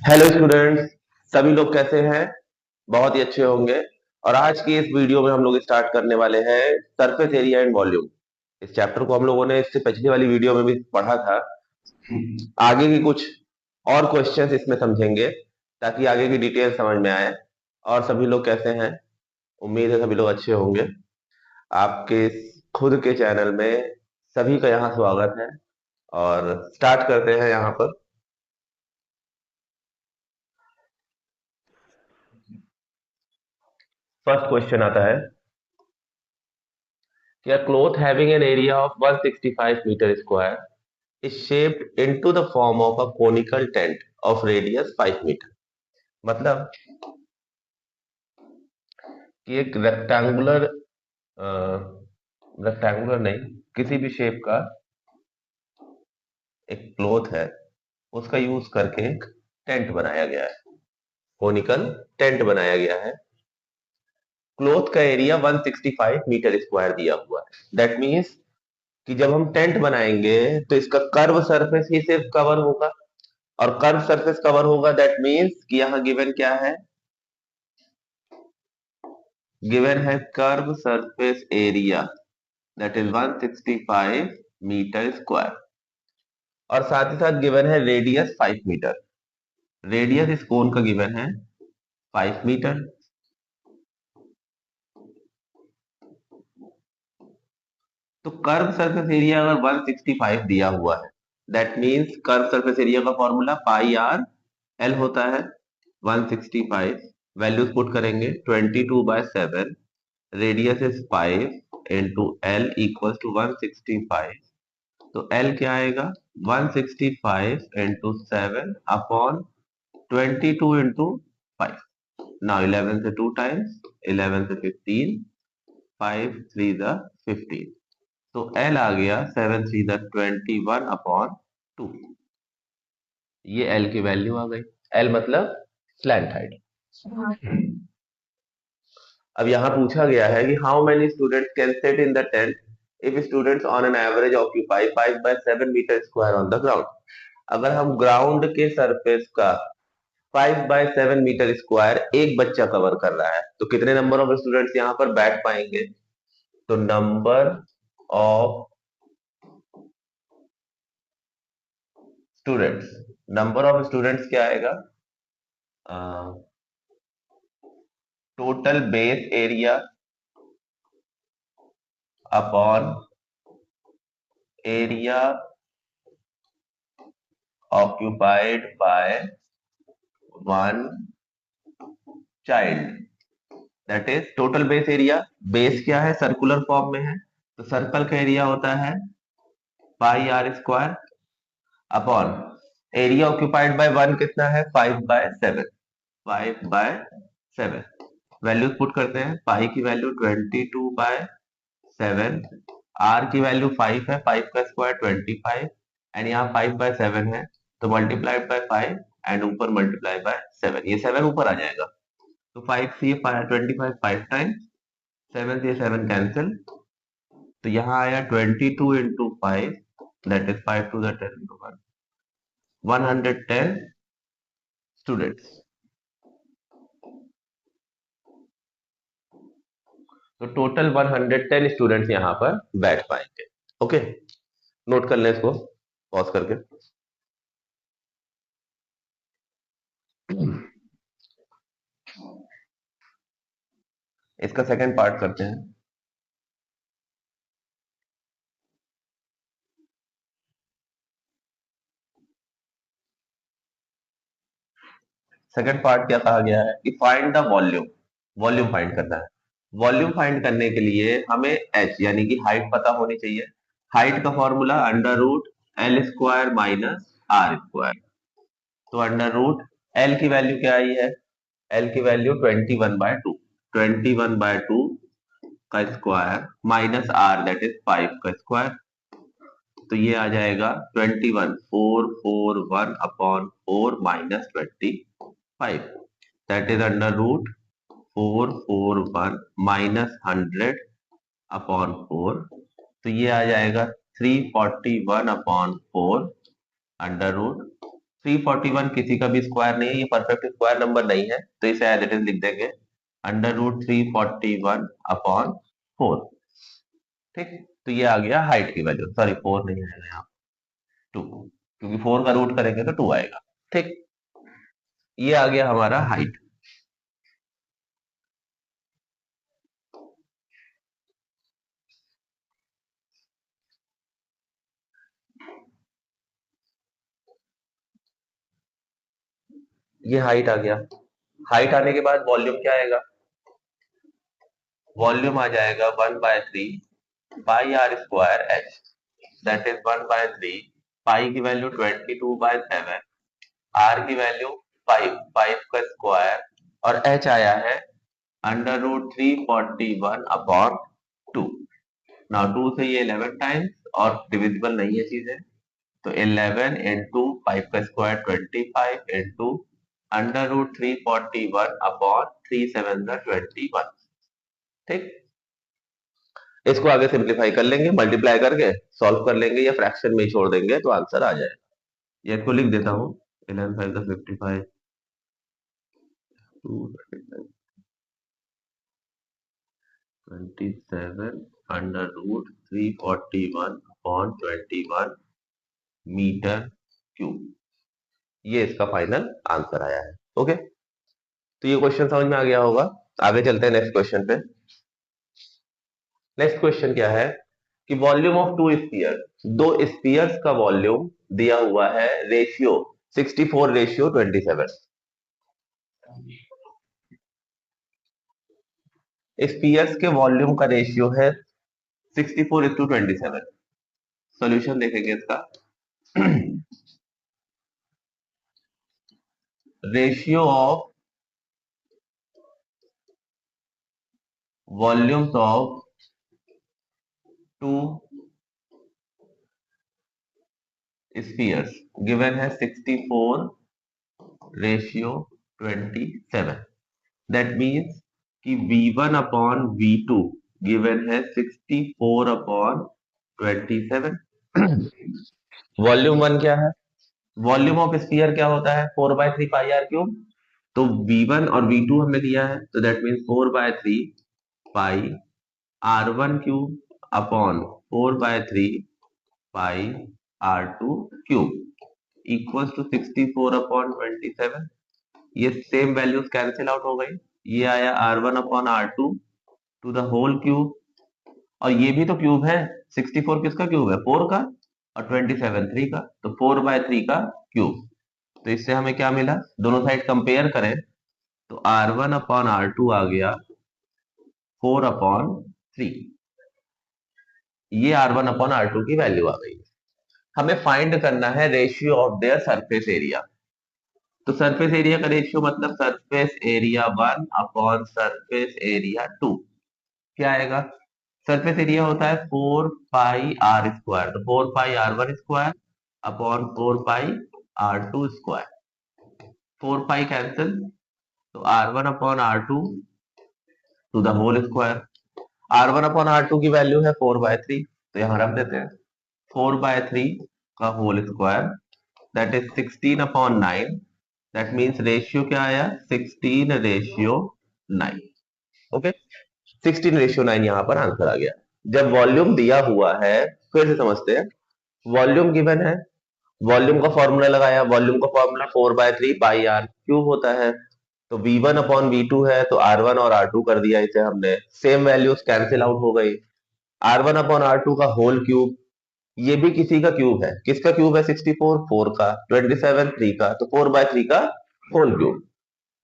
Hello students. सभी लोग कैसे हैं? बहुत ही अच्छे होंगे। और आज की इस वीडियो में हम लोग स्टार्ट करने वाले हैं सरफेस एरिया एंड वॉल्यूम। इस चैप्टर को हम लोगों ने इससे पिछली वाली वीडियो में भी पढ़ा था। आगे की कुछ और क्वेश्चंस इसमें समझेंगे ताकि आगे की डिटेल समझ में आए। और सभी लोग कैसे हैं? उम्मीद है सभी लोग अच्छे होंगे। आपके खुद के चैनल में सभी का यहाँ स्वागत है। और स्टार्ट करते हैं यहाँ पर। फर्स्ट क्वेश्चन आता है कि a cloth having an area of 165 meter square is shaped into the form of a conical tent of radius 5 meter। मतलब कि एक रेक्टेंगुलर रेक्टेंगुलर नहीं, किसी भी शेप का एक क्लोथ है, उसका यूज करके एक टेंट बनाया गया है। कोनिकल टेंट बनाया गया है। क्लोथ का एरिया 165 मीटर स्क्वायर दिया हुआ है। दैट मीन्स कि जब हम टेंट बनाएंगे तो इसका कर्व सरफेस ही सिर्फ कवर होगा। और कर्व सरफेस कवर होगा, दैट मीन्स कि यहां गिवन क्या है? गिवन है curve surface area, that is 165 metre square. और साथ ही साथ गिवन है रेडियस 5 मीटर। रेडियस इस कोन का गिवन है 5 मीटर। तो कर्व सरफेस एरिया अगर 165 दिया हुआ है, that means curve surface area का फॉर्मूला पाई आर एल होता है। 165 वैल्यूज पुट करेंगे, 22/7, radius is 5 into l equal to 165। तो एल क्या आएगा? 165 इंटू 7 अपॉन 22 इंटू 5। नाउ 11 से 2 टाइम्स, 11 से 15, 5 3 द 15। तो एल आ गया 7 3 द 21 अपॉन 2। ये एल की वैल्यू आ गई। एल मतलब स्लैंट हाइट। अब यहाँ पूछा गया है कि how many students can sit in the tent if students on an average occupy 5/7 metre square on the ground. अगर हम ग्राउंड के सरफेस का 5/7 मीटर स्क्वायर एक बच्चा कवर कर रहा है, तो कितने नंबर ऑफ स्टूडेंट्स यहाँ पर बैठ पाएंगे? तो number of students, number of students क्या आएगा? Total base area upon area occupied by one child, that is total base area. Base क्या है? सर्कुलर फॉर्म में है, तो सर्कल का एरिया होता है pi R square upon area occupied by one कितना है? 5/7। 5/7 वैल्यूज पुट करते हैं। पाई की वैल्यू 22/7, आर की वैल्यू 5 है, 5 का स्क्वायर 25, एंड यहाँ 5/7 है, तो मल्टीप्लाइड बाय 5 एंड ऊपर मल्टीप्लाई बाय 7। ये 7 ऊपर आ जाएगा, तो 5 से 25 5 टाइम्स, 7 से 7 कैंसिल। तो यहाँ आया 22 into 5, that is 5 to the 10 into 1, 110 students. तो टोटल 110 स्टूडेंट्स यहाँ पर बैठ पाएंगे। ओके, नोट कर लें इसको पॉज करके। इसका सेकंड पार्ट करते हैं। सेकंड पार्ट क्या कहा गया है कि find the volume. Volume find करना है। वॉल्यूम फाइंड करने के लिए हमें एच यानी कि हाइट पता होनी चाहिए। हाइट का formula under root L square minus R square. तो अंडर रूट एल की वैल्यू क्या आई है? एल की वैल्यू 21/2, 21/2 का square minus R that is 5 का स्क्वायर। तो ये आ जाएगा 21 441 upon 4 minus 25, that is under root 441 minus 100 upon 4। तो ये आ जाएगा 341 अपॉन 4 अंडर रूट 341 किसी का भी स्क्वायर नहीं है, ये परफेक्ट स्क्वायर नंबर नहीं है, तो इसे एज इट इज लिख देंगे √341 अपॉन 4। ठीक, तो ये आ गया हाइट की वैल्यू, सॉरी 4 नहीं है यहाँ, 2, क्योंकि 4 का रूट करेंगे तो 2 आएगा। ठीक, ये आ गया हमारा हाइट। ये हाइट आ गया। हाइट आने के बाद वॉल्यूम क्या आएगा? वॉल्यूम आ जाएगा 1/3 pi R square H, that is 1/3 pi की वैल्यू 22/7, आर की वैल्यू 5, 5 का स्क्वायर, और एच आया है √341 अपॉन 2। नाउ 2 से ये 11 टाइम्स और डिविजिबल नहीं है चीजें, तो 11 इंटू 5 का स्क्वायर 25 इंटू √341 अपॉन 3 7 21। ठीक, इसको आगे सिंप्लीफाई कर लेंगे, मल्टीप्लाई करके सॉल्व कर लेंगे या फ्रैक्शन में ही छोड़ देंगे तो आंसर आ जाएगा। ये इसको लिख देता हूँ, 11 5 का 55, 27 √341 अपॉन 21 मीटर क्यूब, ये इसका फाइनल आंसर आया है। ओके, तो ये क्वेश्चन समझ में आ गया होगा। आगे चलते हैं नेक्स्ट क्वेश्चन पे। नेक्स्ट क्वेश्चन क्या है कि वॉल्यूम ऑफ टू स्फीयर, दो स्फीयर्स का वॉल्यूम दिया हुआ है रेशियो 64:27। स्फीयर्स के वॉल्यूम का रेशियो है 64:27। सॉल्यूशन देखेंगे इसका। Ratio of volumes of to spheres given है 64:27। दैट मीन्स कि V1 अपॉन V2 गिवन है 64/27। वॉल्यूम वन क्या है? वॉल्यूम ऑफ स्फीयर क्या होता है? 4/3 पाई आर क्यूब। तो V1 और V2 हमने दिया है, तो that means 4/3 pi R1 cube upon 4/3 pi R2 cube equals to 64/27। ये सेम वैल्यूज कैंसिल आउट हो गई, ये आया R1 upon R2 to the whole cube, और ये भी तो क्यूब है, 64 किसका क्यूब है? 4 का, और 27 3 का, तो 4/3 का क्यूब। तो इससे हमें क्या मिला? दोनों साइड कंपेयर करें तो R1 अपॉन R2 आ गया 4/3। ये R1 अपॉन R2 की वैल्यू आ गई। हमें फाइंड करना है ratio of their surface area. तो सरफेस एरिया का रेशियो मतलब surface area 1 upon surface area 2 क्या आएगा? सरफेस एरिया होता है 4πr², तो 4πr1² अपॉन 4πr2²। 4π कैंसिल, तो R1 upon R2 to the whole square. R1 upon R2 की वैल्यू है 4/3, तो यहां रख देते हैं 4/3 का whole square, that is 16/9। That means ratio क्या आया? 16:9। ओके, 16:9 यहाँ पर आंसर आ गया। जब वॉल्यूम दिया हुआ है, फिर से समझते हैं, वॉल्यूम गिवन है, वॉल्यूम का फॉर्मूला लगाया, वॉल्यूम का फॉर्मूला 4/3 पाई आर क्यूब होता है। तो V1 अपॉन V2 है, तो R1 और R2 कर दिया इसे हमने, सेम वैल्यूज कैंसिल आउट हो गई। R1 अपॉन R2 का होल क्यूब, ये भी किसी का क्यूब है, किसका क्यूब है? 64 4 का, 27 3 का, तो 4/3 का होल क्यूब।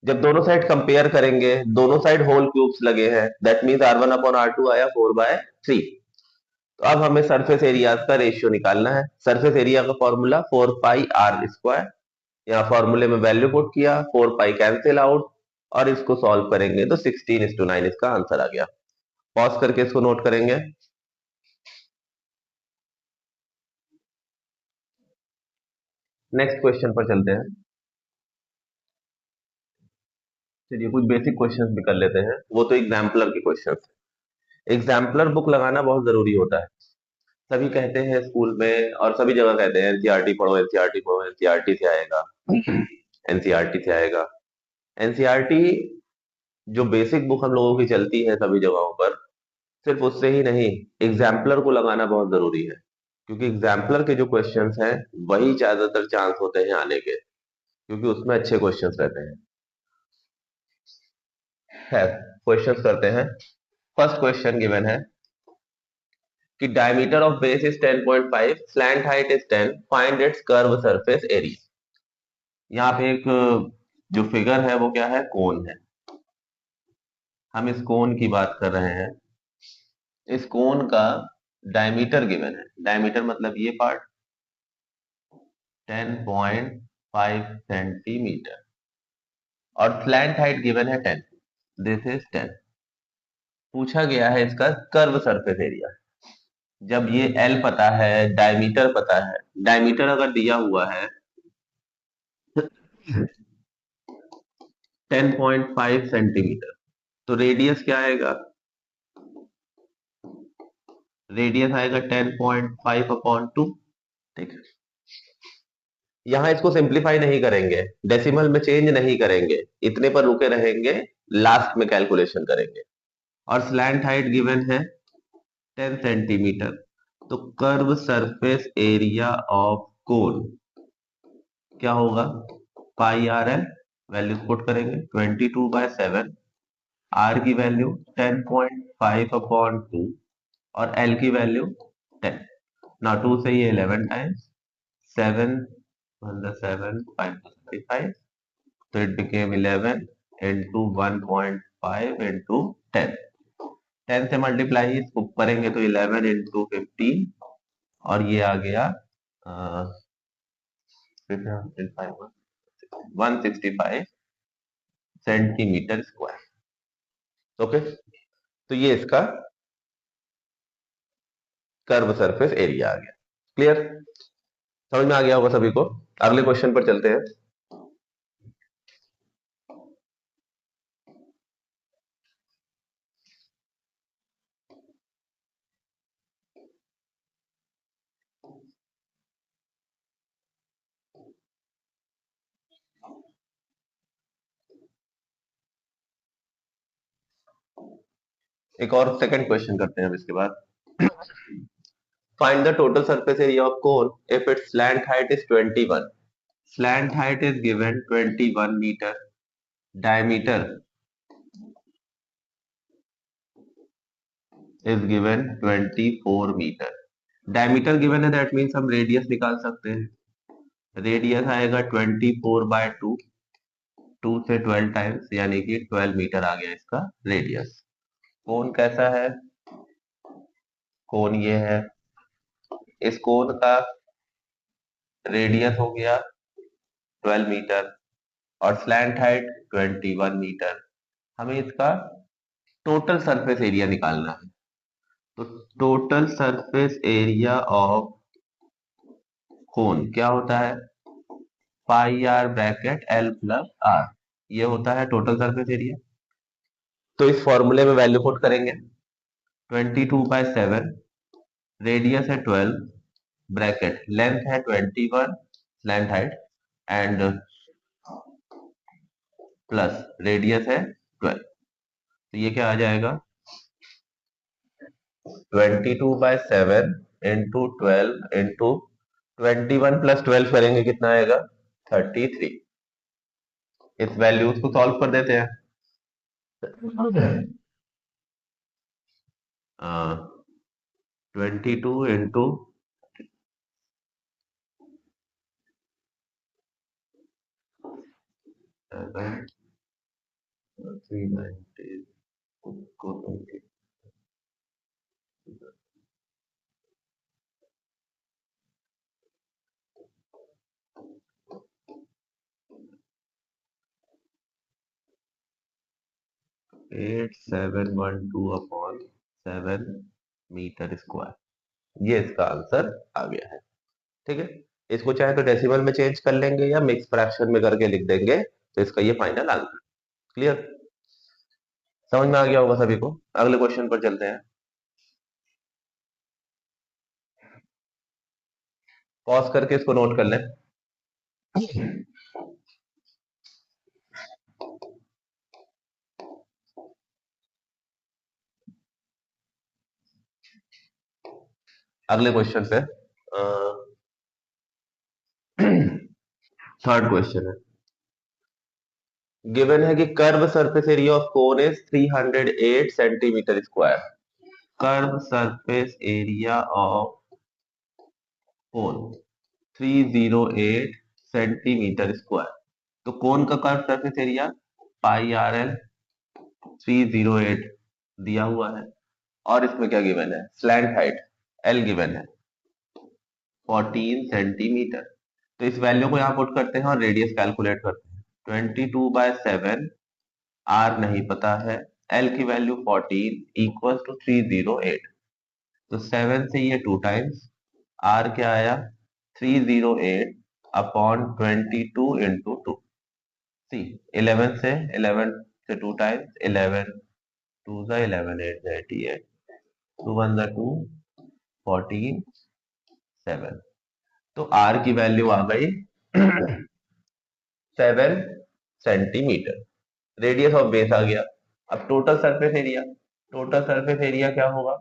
जब दोनों साइड कंपेयर करेंगे, दोनों साइड होल क्यूब्स लगे हैं, that means R1 upon R2 आया 4/3। तो अब हमें सरफेस एरियाज का रेशियो निकालना है। सरफेस एरिया का फॉर्मूला 4πr², यहाँ फॉर्मूले में वैल्यू पुट किया, 4π कैंसिल आउट, और इसको सॉल्व करेंगे तो 16:9 इसका आंसर आ गया। पॉज करके इसको नोट करेंगे। नेक्स्ट क्वेश्चन पर चलते हैं। चलिए कुछ बेसिक क्वेश्चंस भी कर लेते हैं, वो तो एग्जाम्पलर के क्वेश्चंस। एग्जाम्पलर बुक लगाना बहुत जरूरी होता है। सभी कहते हैं स्कूल में और सभी जगह कहते हैं एनसीईआरटी पढ़ो, एनसीईआरटी पढ़ो, एनसीईआरटी से आएगा। एनसीईआरटी से आएगा। एनसीईआरटी जो बेसिक बुक हम लोगों की चलती है सभी जगहों पर, सिर्फ उससे ही नहीं, एग्जाम्पलर को लगाना बहुत जरूरी है, क्योंकि एग्जाम्पलर के जो क्वेश्चंस हैं वही ज्यादातर चांस होते हैं आने के, क्योंकि उसमें अच्छे क्वेश्चंस रहते हैं। खैर, क्वेश्चंस करते हैं। फर्स्ट क्वेश्चन गिवन है कि diameter of base is 10.5, slant height is 10, find its curve surface area. यहाँ पे एक जो फिगर है वो क्या है, कोन है। हम इस कोन की बात कर रहे हैं। इस कोन का डायमीटर गिवन है, डायमीटर मतलब ये पार्ट 10.5 सेंटीमीटर, और स्लैंट हाइट गिवन है 10, दिस इज 10। पूछा गया है इसका कर्व सरफेस एरिया। जब ये L पता है, डायमीटर पता है, डायमीटर अगर दिया हुआ है 10.5 सेंटीमीटर, तो रेडियस क्या आएगा, रेडियस आएगा 10.5 अपॉन 2। ठीक है, यहाँ इसको सिंप्लीफाई नहीं करेंगे, डेसिमल में चेंज नहीं करेंगे, इतने पर रुके रहेंगे, लास्ट में कैलकुलेशन करेंगे। और स्लैंट हाइट गिवन है 10 सेंटीमीटर, तो curve surface area of cone क्या होगा, pi R L, value put करेंगे 22/7, आर की वैल्यू 10.5 अपॉन 2, और एल की वैल्यू 10। ना 2 से ये 11 टाइम्स, 7 7 5 35, तो इट बिकेम 11 इंटू 1.5 इंटू 10। 10 से मल्टीप्लाई इसको करेंगे तो 11 इंटू 15, और ये आ गया 165 सेंटीमीटर स्क्वायर। ओके, तो ये इसका कर्व सरफेस एरिया आ गया। क्लियर, समझ में आ गया होगा सभी को। अगले क्वेश्चन पर चलते हैं। एक और सेकंड क्वेश्चन करते हैं अब इसके बाद। Find the total surface area of cone if its slant height is 21. Slant height is given 21 meter. Diameter is given 24 meter. Diameter given है, that means हम रेडियस निकाल सकते हैं। रेडियस आएगा 24/2, 2 से 12 टाइम्स, यानी कि 12 मीटर आ गया इसका रेडियस। कोन कैसा है, कोन ये है, इस कोन का रेडियस हो गया 12 मीटर, और स्लैंट हाइट 21 मीटर। हमें इसका टोटल सरफेस एरिया निकालना है। तो total surface area of cone क्या होता है, pi R bracket L plus R, ये होता है टोटल सरफेस एरिया। तो इस फॉर्मूले में वैल्यू पुट करेंगे, 22/7, रेडियस है 12, ब्रैकेट लेंथ है 21, length height, and plus radius है 12, तो ये क्या आ जाएगा, 22/7 इंटू 12 इंटू 21 प्लस 12 करेंगे कितना आएगा, 33। इस वैल्यूज को सॉल्व कर देते हैं। 22 इंटू 390 को 8712 अपॉन 7 मीटर स्क्वायर, ये इसका आंसर आ गया है। ठीक है, इसको चाहे तो डेसिमल में चेंज कर लेंगे या मिक्स फ्रैक्शन में करके लिख देंगे, तो इसका ये फाइनल आंसर। क्लियर, समझ में आ गया होगा सभी को। अगले क्वेश्चन पर चलते हैं। पॉज करके इसको नोट कर लें। अगले क्वेश्चन पे थर्ड क्वेश्चन है। गिवन है कि curve surface area of cone is 308 centimetre square. Curve surface area of cone 308 centimetre square. तो कोन का curve surface area pi R L 308 दिया हुआ है, और इसमें क्या गिवन है, स्लैंट हाइट एल गिवन है 14 सेंटीमीटर। तो इस वैल्यू को यहाँ पुट करते हैं और रेडियस कैलकुलेट करते हैं। 22/7, आर नहीं पता है, एल की वैल्यू 14 इक्वल टू 308। तो 7 से ये 2 टाइम्स, आर क्या आया 308 अपॉन 22 इंटू 2। सी 11 से 2 टाइम्स, 11 2 ज़ा 11 8 ज़ा 88, 2 1 ज़ा 2, 14 7। तो आर की वैल्यू आ गई 7 सेंटीमीटर। रेडियस ऑफ बेस आ गया। अब total surface area, total surface area क्या होगा,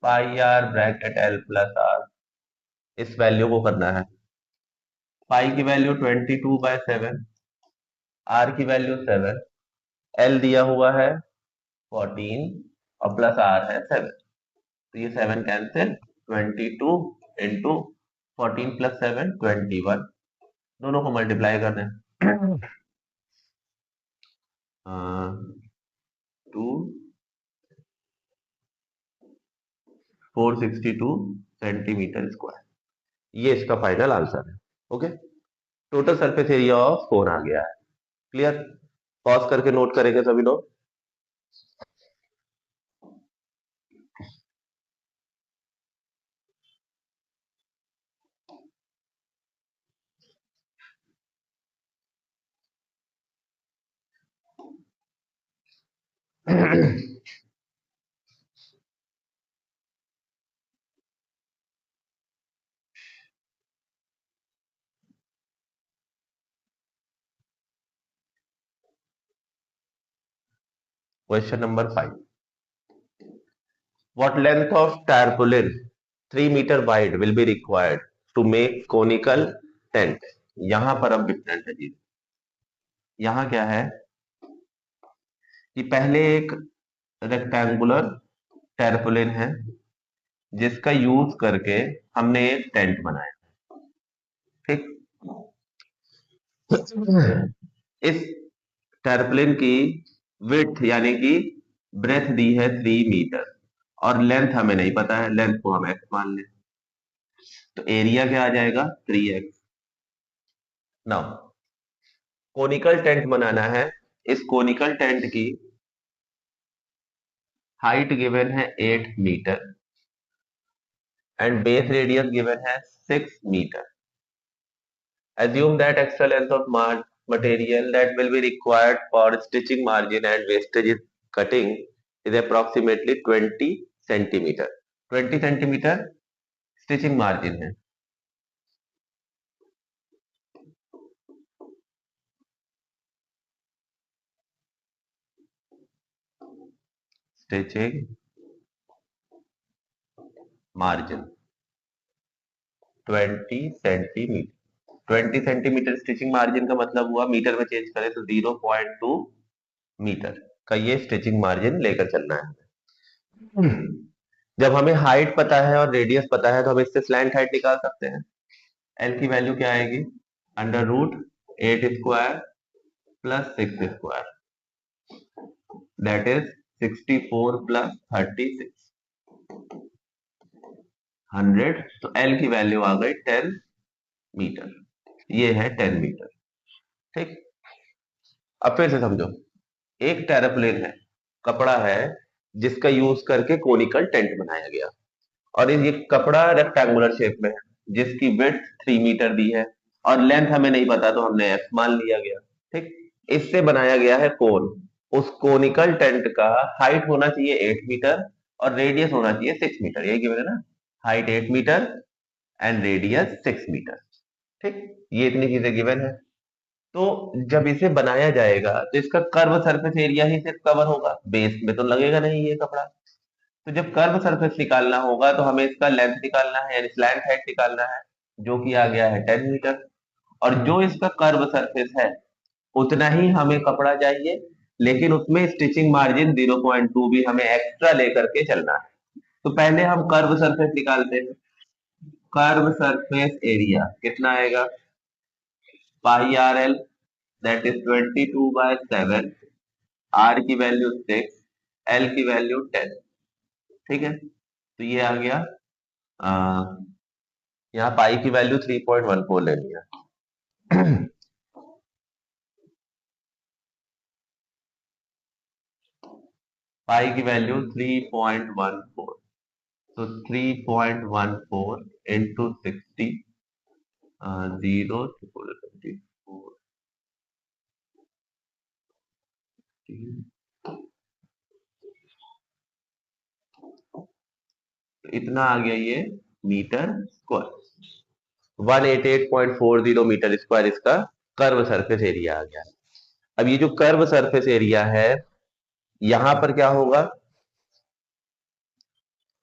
pi R bracket L plus R. इस वैल्यू को करना है। पाई की वैल्यू 22/7, आर की वैल्यू 7, एल दिया हुआ है 14 और प्लस आर है 7। तो ये 7 कैंसिल, 22 इंटू 14 प्लस 7 21, दोनों को मल्टीप्लाई करना है। 2 462 सेंटीमीटर स्क्वायर। ये इसका फाइनल आंसर है। Okay, total surface area of cone आ गया है। क्लियर? पॉज करके नोट करेंगे सभी लोग। Question number 5। What length of tarpaulin 3 meter wide will be required to make conical tent? यहां पर अब डिफरेंट है जी। यहां क्या है कि पहले एक रेक्टेंगुलर टैरपोलिन है जिसका यूज करके हमने एक टेंट बनाया। ठीक, इस टैरपोलिन की विड्थ यानी कि ब्रेथ दी है 3 मीटर, और लेंथ हमें नहीं पता है, लेंथ को हम एक्स मान लें। तो एरिया क्या आ जाएगा 3x। नाउ कोनिकल टेंट बनाना है। इस कोनिकल टेंट की हाइट गिवन है 8 metre and base radius given है 6 metre. Assume that extra length of material that will be required for stitching margin and wastage cutting is approximately 20 centimeter. 20 centimeter stitching margin है। Stitching margin 20 centimetre. 20 centimetre stitching margin का मतलब हुआ, metre में change करें तो 0.2 metre का ये stitching margin लेकर चलना है। जब हमें हाइट पता है और रेडियस पता है तो हम इससे स्लैंट हाइट निकाल सकते हैं। एल की वैल्यू क्या आएगी, under root 8 square plus 6 square, that is 64 plus 36, 100। तो एल की वैल्यू आ गई 10 मीटर। ये है 10 मीटर। ठीक, अब फिर से समझो। एक टेराप्लेन है, कपड़ा है जिसका यूज करके कोनिकल टेंट बनाया गया, और ये कपड़ा रेक्टेंगुलर शेप में है जिसकी विड्थ 3 मीटर दी है और लेंथ हमें नहीं पता तो हमने एक्स मान लिया गया। ठीक, इससे बनाया गया है कोन। उस कोनिकल टेंट का हाइट होना चाहिए 8 मीटर और रेडियस होना चाहिए 6 मीटर। यही गिवन है ना, height 8 metre and radius 6 metre. ठीक, ये इतनी चीजें गिवन है। तो जब इसे बनाया जाएगा तो इसका कर्व सरफेस एरिया ही सिर्फ कवर होगा, बेस में तो लगेगा नहीं ये कपड़ा। तो जब कर्व सरफेस निकालना होगा तो हमें इसका लेंथ निकालना है यानी स्लैंट हाइट निकालना है, जो कि आ गया है 10 मीटर। और जो इसका कर्व सरफेस है उतना ही हमें कपड़ा चाहिए, लेकिन उसमें स्टिचिंग मार्जिन 0.2 भी हमें एक्स्ट्रा लेकर के चलना है। तो पहले हम कर्व सरफेस निकालते हैं। कर्व सरफेस एरिया कितना आएगा, pi are L, that is 22/7। R की वैल्यू 6, एल की वैल्यू 10। ठीक है, तो ये आ गया। आ, यहाँ पाई की वैल्यू 3.14 लेनी है। पाई की वैल्यू 3.14, तो 3.14 इंटू 60, 0 24, इतना आ गया ये मीटर स्क्वायर। 188.40 मीटर स्क्वायर इसका कर्व सरफेस एरिया आ गया। अब ये जो कर्व सरफेस एरिया है, यहां पर क्या होगा,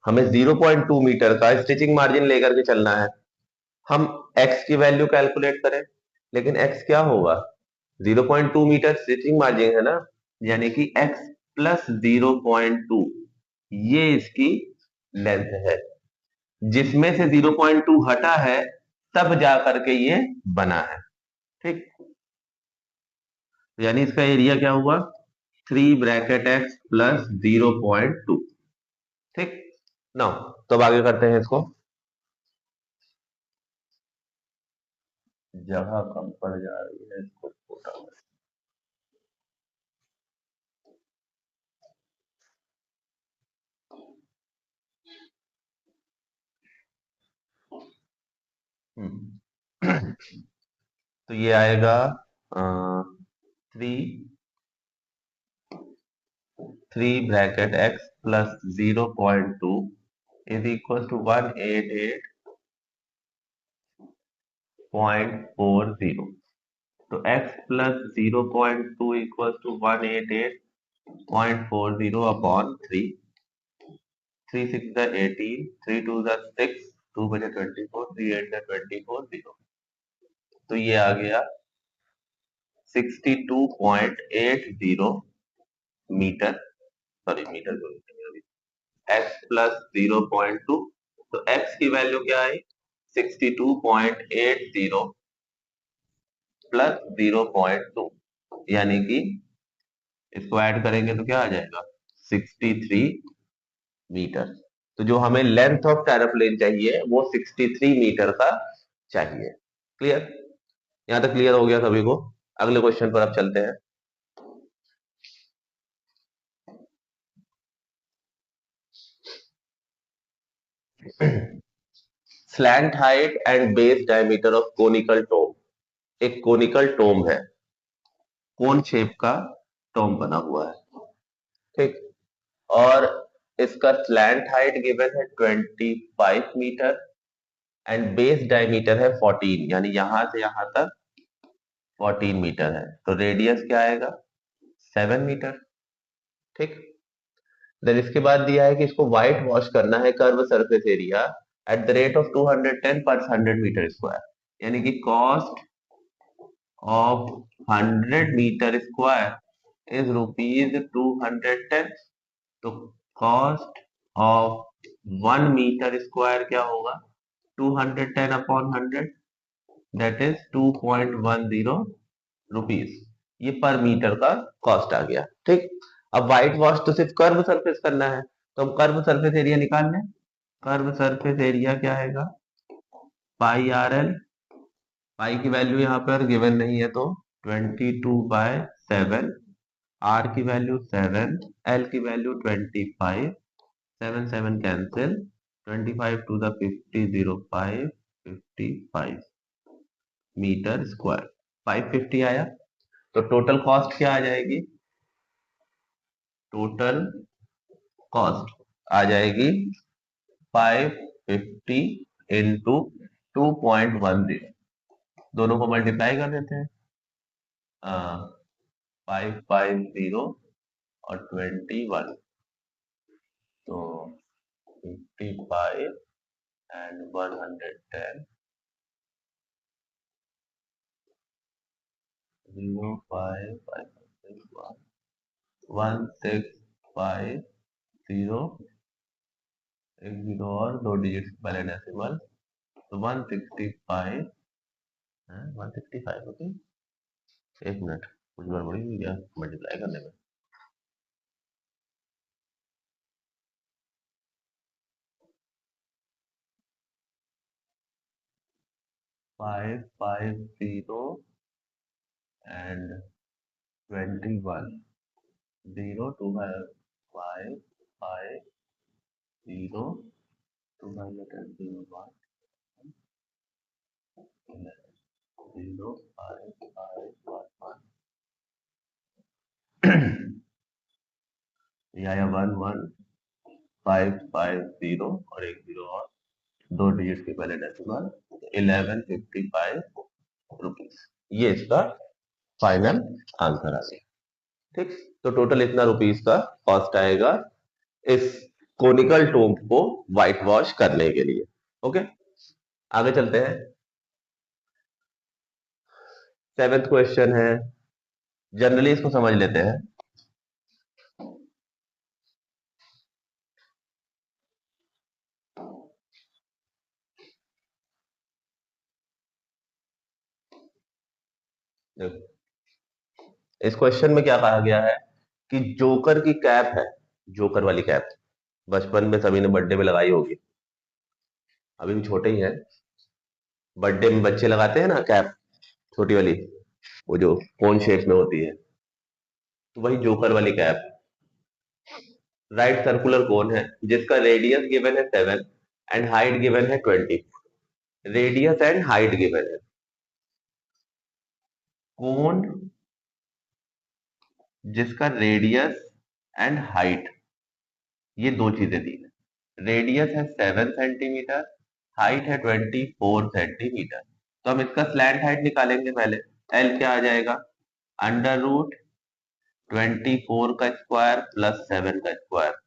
हमें 0.2 मीटर का स्टिचिंग मार्जिन लेकर के चलना है। हम x की वैल्यू कैलकुलेट करें, लेकिन x क्या होगा, 0.2 मीटर स्टिचिंग मार्जिन है ना, यानी कि x प्लस 0.2 ये इसकी लेंथ है। जिसमें से 0.2 हटा है तब जा करके ये बना है। ठीक, यानी इसका एरिया क्या हुआ, 3 ब्रैकेट x प्लस 0.2। ठीक, नाउ तो अब आगे करते हैं इसको। जगह कम पड़ जा रही है, इसको छोटा तो ये आएगा 3 bracket x plus 0.2 is equal to 188.40। तो x plus 0.2 equal to 188.40 upon 3। 3 6 द 18, 3 2 द 6, 2 बजे 24, 3 8 द 24, 0। तो ये आ गया 62.80 मीटर, सॉरी मीटर जो x प्लस 0.2, तो x की वैल्यू क्या आई, 62.80 प्लस 0.2, यानी कि इसको ऐड करेंगे तो क्या आ जाएगा, 63 मीटर। तो जो हमें लेंथ ऑफ टैराप्लेन चाहिए वो 63 मीटर का चाहिए। क्लियर, यहां तक क्लियर हो गया सभी को। अगले क्वेश्चन पर अब चलते हैं। Slant height and base diameter of conical tomb. एक कोनिकल टोम है, कोन शेप का टोम बना हुआ है। ठीक, और इसका स्लैंट हाइट गिवन है 25 मीटर एंड बेस डायमीटर है 14, यानी यहां से यहां तक 14 मीटर है। तो रेडियस क्या आएगा, 7 मीटर। ठीक, देन इसके बाद दिया है कि इसको व्हाइट वॉश करना है curve surface area at the rate of 210 पर 100 मीटर स्क्वायर, यानी कि cost of 100 meter square is rupees 210। तो कॉस्ट ऑफ 1 मीटर स्क्वायर क्या होगा, 210 अपॉन 100, दैट इज 2.10 रुपीज। ये पर मीटर का कॉस्ट आ गया। ठीक, अब व्हाइट वॉश तो सिर्फ कर्व सरफेस करना है, तो हम कर्व सरफेस एरिया निकाल लें। कर्व सरफेस एरिया क्या आएगा, पाई आर एल, पाई की वैल्यू यहाँ पर गिवन नहीं है तो 22/7, आर की वैल्यू 7, एल की value 25, 7 7 cancel, 25 to the 50, 05, 55 metre square, 550 आया। तो टोटल कॉस्ट क्या आ जाएगी, टोटल कॉस्ट आ जाएगी 550 इंटू 2.10, दोनों को मल्टीप्लाई कर देते हैं, 550 और 21, तो 55 and 110 0 5 5 6 1 6 5 0 एक जीरो और दो डिजिट पहले डेसिमल तो 165 है 165 ओके एक मिनट कुछ गड़बड़ी हुई क्या मल्टीप्लाई करने में 550 and 21 0 2 by 5 5 0 2 by letter 0 1 0 5 5 1 1 या 1 1 5 5 0 और एक जीरो और दो डिजिट के पहले डेसिमल 1155 रुपीज ये इसका फाइनल आंसर आ गया ठीक तो टोटल इतना रुपीज का कॉस्ट आएगा इस कोनिकल टोम्ब को व्हाइट वॉश करने के लिए ओके आगे चलते हैं 7th क्वेश्चन है जनरली इसको समझ लेते हैं देखो इस क्वेश्चन में क्या कहा गया है कि जोकर की कैप है जोकर वाली कैप बचपन में सभी ने बर्थडे में लगाई होगी अभी भी छोटे ही है बर्थडे में बच्चे लगाते हैं ना कैप छोटी वाली वो जो कोन शेप में होती है तो वही जोकर वाली कैप राइट सर्कुलर कोन है जिसका रेडियस गिवन है 7 एंड हाइट गिवन है 20 रेडियस एंड हाइट गिवन है कोन जिसका रेडियस एंड हाइट ये दो चीजें दी है रेडियस है 7 सेंटीमीटर हाइट है 24 सेंटीमीटर तो हम इसका स्लैंट हाइट निकालेंगे पहले एल क्या आ जाएगा अंडर रूट 24 का स्क्वायर प्लस 7 का square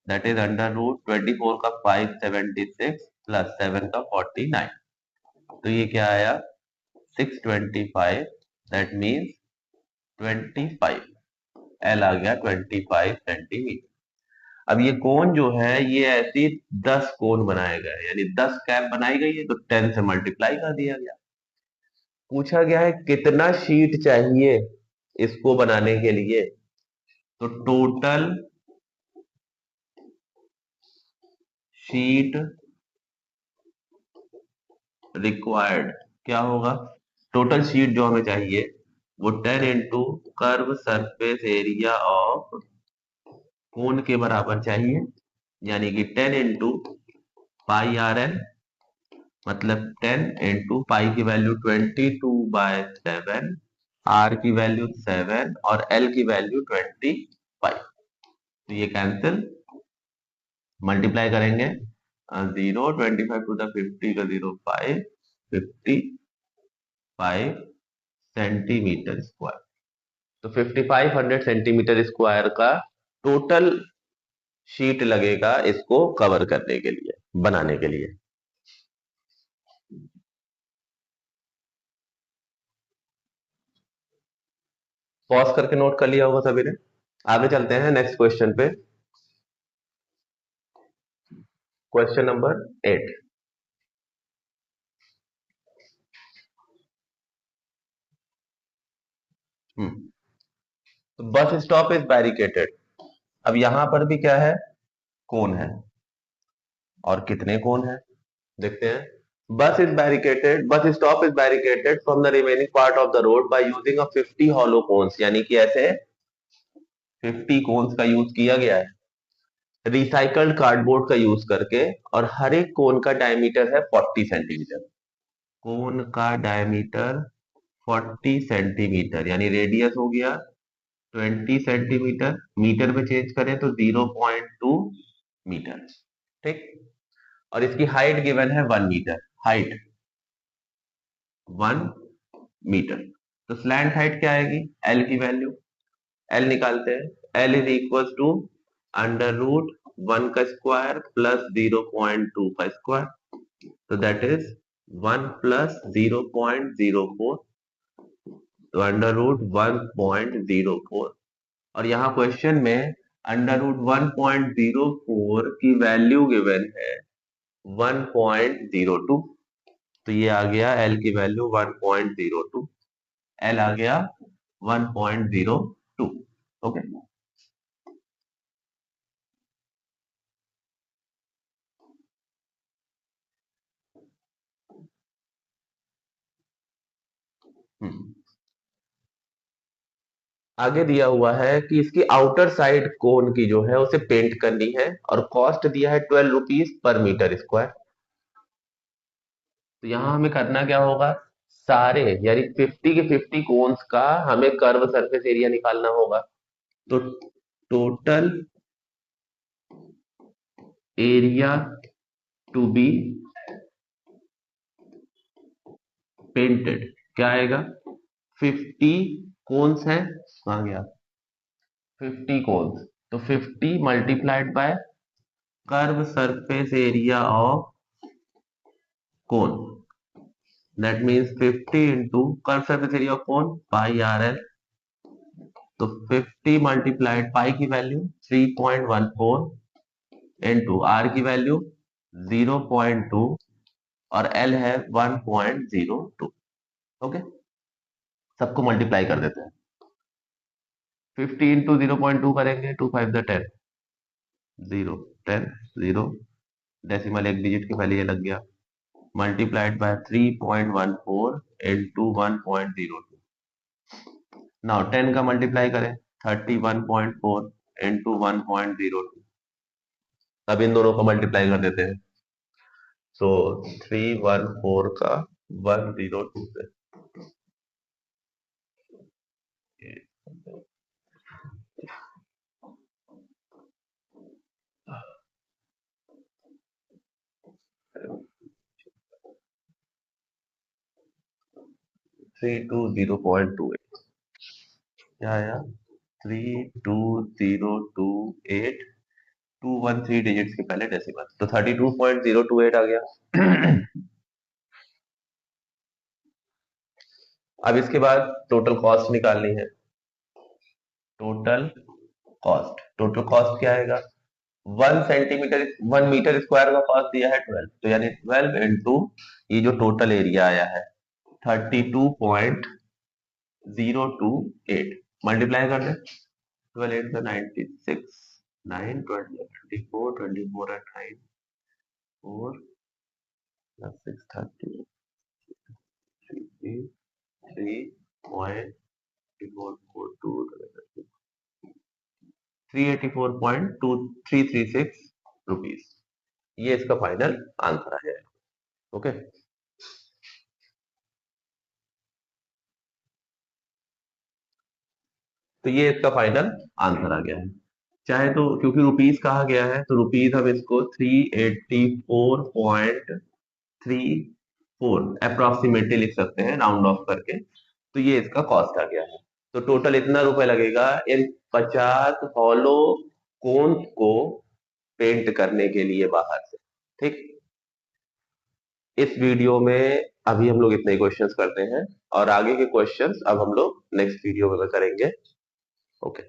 that is under root 24 का 576 प्लस 7 का 49 तो ये क्या आया 625 दैट मीन्स 25 एल आ गया 25 सेंटीमीटर अब ये कोन जो है ये ऐसी 10 कोन बनाए गए यानी 10 कैप बनाई गई है तो 10 से मल्टीप्लाई कर दिया गया पूछा गया है कितना शीट चाहिए इसको बनाने के लिए तो टोटल शीट रिक्वायर्ड क्या होगा टोटल शीट जो हमें चाहिए वो 10 into curve surface area of कोन के बराबर चाहिए यानी कि 10 इंटू पाई आर एल मतलब 10 इंटू पाई की वैल्यू 22/7 आर की वैल्यू 7 और एल की वैल्यू 25 तो ये कैंसिल मल्टीप्लाई करेंगे 0 25 टू द 50 का 0 5 55 सेंटीमीटर स्क्वायर तो 5500 सेंटीमीटर स्क्वायर का टोटल शीट लगेगा इसको कवर करने के लिए बनाने के लिए पॉज करके नोट कर लिया होगा सभी ने आगे चलते हैं नेक्स्ट क्वेश्चन पे क्वेश्चन नंबर 8 तो बस स्टॉप इज बैरिकेटेड अब यहां पर भी क्या है कोन है और कितने कोन है देखते हैं bus stop is barricaded from the remaining part of the road by using a 50 hollow cones यानी कि ऐसे 50 कोन्स का यूज किया गया है रिसाइकल्ड कार्डबोर्ड का यूज करके और हर एक कोन का डायमीटर है 40 सेंटीमीटर कोन का डायमीटर 40 सेंटीमीटर यानी रेडियस हो गया 20 सेंटीमीटर मीटर में चेंज करें तो 0.2 मीटर ठीक और इसकी हाइट गिवन है 1 मीटर हाइट 1 मीटर तो स्लैंट हाइट क्या आएगी एल की वैल्यू एल निकालते हैं L is equal to under root 1 का स्क्वायर प्लस 0.2 का स्क्वायर, तो दैट इज 1 प्लस 0.04, तो अंडर रूट 1.04। और यहाँ क्वेश्चन में अंडर रूट 1.04 की वैल्यू गिवन है 1.02, तो ये आ गया एल की वैल्यू 1.02, एल आ गया 1.02। ओके, आगे दिया हुआ है कि इसकी आउटर साइड कोन की जो है उसे पेंट करनी है और कॉस्ट दिया है 12 रुपीज पर मीटर स्क्वायर। तो यहाँ हमें करना क्या होगा, सारे यानी 50 के 50 कोन्स का हमें कर्व सरफेस एरिया निकालना होगा। तो total area to be painted क्या आएगा, 50 कोन्स है, कहाँ गया, 50 कोन्स, तो 50 multiplied by curve surface area of cone, that means 50 into curve surface area of cone pi R L, तो 50 मल्टीप्लाइड पाई की वैल्यू 3.14 इंटू आर की वैल्यू 0.2 और एल है 1.02। ओके, सबको मल्टीप्लाई कर देते हैं, 50 इंटू 0.2 करेंगे, 2 5 10, 0 10 0, डेसिमल एक डिजिट के पहले ये लग गया, मल्टीप्लाइड बाय 3.14 इंटू 1.02। नाउ 10 का मल्टीप्लाई करें, 31.4 इंटू 1.02, अब इन दोनों को मल्टीप्लाई कर देते हैं, सो 314 का 102 से 320.28 क्या आया, 32028, 213 डिजिट्स के पहले डेसिमल, तो 32.028 आ गया। अब इसके बाद टोटल कॉस्ट निकालनी है, टोटल कॉस्ट क्या आएगा, 1 मीटर स्क्वायर का कॉस्ट दिया है 12, तो यानी 12 इंटू ये जो टोटल एरिया आया है 32.028, मल्टीप्लाई कर दें, 12 8 96, 9 20 24 24 and 9 4 plus 6 30 3.2336 रुपीज, ये इसका फाइनल आंसर है। ओके, तो ये इसका फाइनल आंसर आ गया है। चाहे तो क्योंकि रुपीज कहा गया है तो रुपीज हम इसको 384.34 अप्रोक्सीमेटली लिख सकते हैं राउंड ऑफ करके, तो ये इसका कॉस्ट आ गया है। तो टोटल इतना रुपए लगेगा इन 50 हॉलो कोन्स को पेंट करने के लिए बाहर से। ठीक, इस वीडियो में अभी हम लोग इतने क्वेश्चंस करते हैं और आगे के क्वेश्चंस अब हम लोग नेक्स्ट वीडियो में करेंगे। ओके।